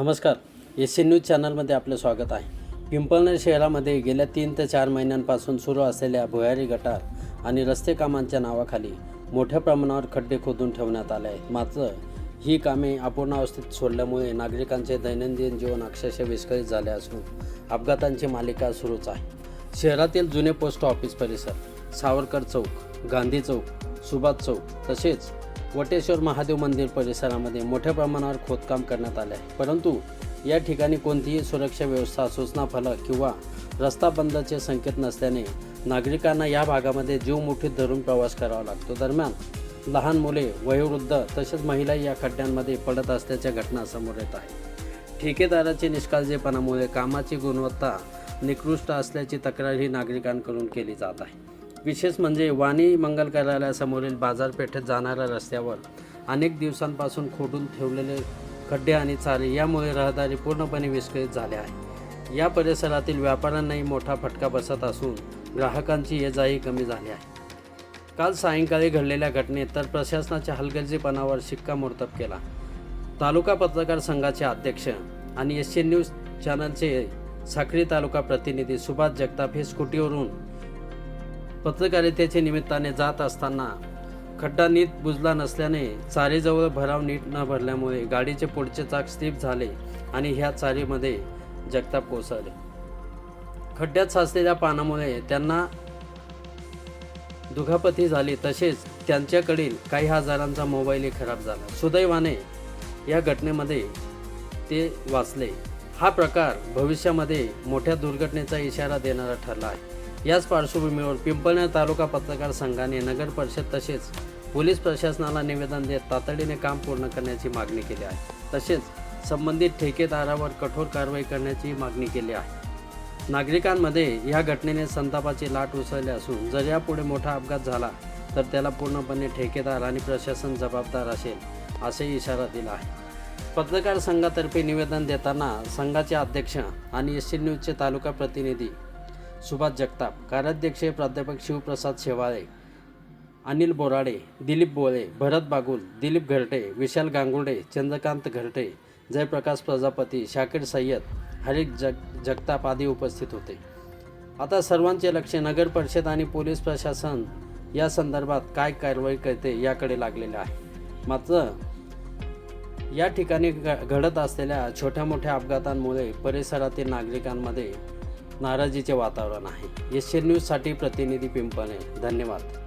नमस्कार. S news चॅनलमध्ये आपलं स्वागत आहे. पिंपळनेर शहरामध्ये गेल्या 3 ते 4 महिन्यांपासून सुरू असलेल्या भुयारी गटार आणि रस्ते कामांच्या नावाखाली मोठ्या प्रमाणावर खड्डे खोदून ठेवण्यात आले आहेत. मात्र ही कामे अपूर्णावस्थेत सोडल्यामुळे नागरिकांचे दैनंदिन जीवन अक्षरशः विस्कळीत झाले असून अपघातांची मालिका सुरूच आहे. शहरातील जुने पोस्ट ऑफिस परिसर, सावरकर चौक, गांधी चौक, सुभाष चौक तसेच वटेश्वर महादेव मंदिर परिसरामध्ये मोठ्या प्रमाणावर खोदकाम करण्यात आले आहे. परंतु या ठिकाणी कोणतीही सुरक्षा व्यवस्था, सूचना फलक किंवा रस्ता बंदचे संकेत नसल्याने नागरिकांना या भागामध्ये जीव मुठीत धरून प्रवास करावा लागतो. दरम्यान लहान मुले, वयोवृद्ध तसेच महिलाही या खड्ड्यांमध्ये पडत असल्याच्या घटना समोर येत आहेत. ठेकेदाराची निष्काळजीपणामुळे कामाची गुणवत्ता निकृष्ट असल्याची तक्रारही नागरिकांकडून केली जात आहे. विशेष म्हणजे वाणी मंगल कार्यालयासमोरील बाजारपेठेत जाणाऱ्या रस्त्यावर अनेक दिवसांपासून खोदून ठेवलेले खड्डे आणि चारे यामुळे रहदारी पूर्णपणे विस्कळीत झाले आहे. या परिसरातील व्यापाऱ्यांनाही मोठा फटका बसत असून ग्राहकांची ये-जाही कमी झाली आहे. काल सायंकाळी घडलेल्या घटनेत तर प्रशासनाच्या हलगर्जीपणावर शिक्कामोर्तब केला. तालुका पत्रकार संघाचे अध्यक्ष आणि एस न्यूज चॅनलचे साक्री तालुका प्रतिनिधी सुभाष जगताप हे स्कूटीवरून पत्रकारितेच्या निमित्ताने जात असताना खड्डा नीट बुजला नसल्याने चारीजवळ भराव नीट न भरल्यामुळे गाडीचे पुढचे चाक स्लिप झाले आणि ह्या चारीमध्ये जगताप कोसळले. खड्ड्यात साचलेल्या पाण्यामुळे त्यांना दुखापती झाली तसेच त्यांच्याकडील काही हजारांचा मोबाईलही खराब झाला. सुदैवाने या घटनेमध्ये ते वाचले. हा प्रकार भविष्यामध्ये मोठ्या दुर्घटनेचा इशारा देणारा ठरला आहे. याच पार्श्वभूमीवर पिंपळनेर तालुका पत्रकार संघाने नगर परिषद तसेच पोलीस प्रशासनाला निवेदन देत तातडीने काम पूर्ण करण्याची मागणी केली आहे. तसेच संबंधित ठेकेदारावर कठोर कारवाई करण्याची मागणी केली आहे. नागरिकांमध्ये या घटनेने संतापाची लाट उसळली असून जर यापुढे मोठा अपघात झाला तर त्याला पूर्णपणे ठेकेदार आणि प्रशासन जबाबदार असेल असे इशारा दिला आहे. पत्रकार संघातर्फे निवेदन देताना संघाचे अध्यक्ष आणि एस न्यूजचे तालुका प्रतिनिधी सुभाष जगताप, कार्याध्यक्ष प्राध्यापक शिवप्रसाद शेवाळे, अनिल बोराडे, दिलीप बोळे, भरत बागुल, दिलीप घरटे, विशाल गांगुर्डे, चंद्रकांत घरटे, जयप्रकाश प्रजापती, शाकीर सय्यद, हरीश जगताप आदी उपस्थित होते. आता सर्वांचे लक्ष नगर परिषद आणि पोलीस प्रशासन या संदर्भात काय कारवाई करते याकडे लागलेले आहे. मात्र या ठिकाणी घडत असलेल्या छोट्या मोठ्या अपघातांमुळे परिसरातील नागरिकांमध्ये नाराजीचे वातावरण आहे. एस न्यूजसाठी प्रतिनिधी पिंपळनेर. धन्यवाद.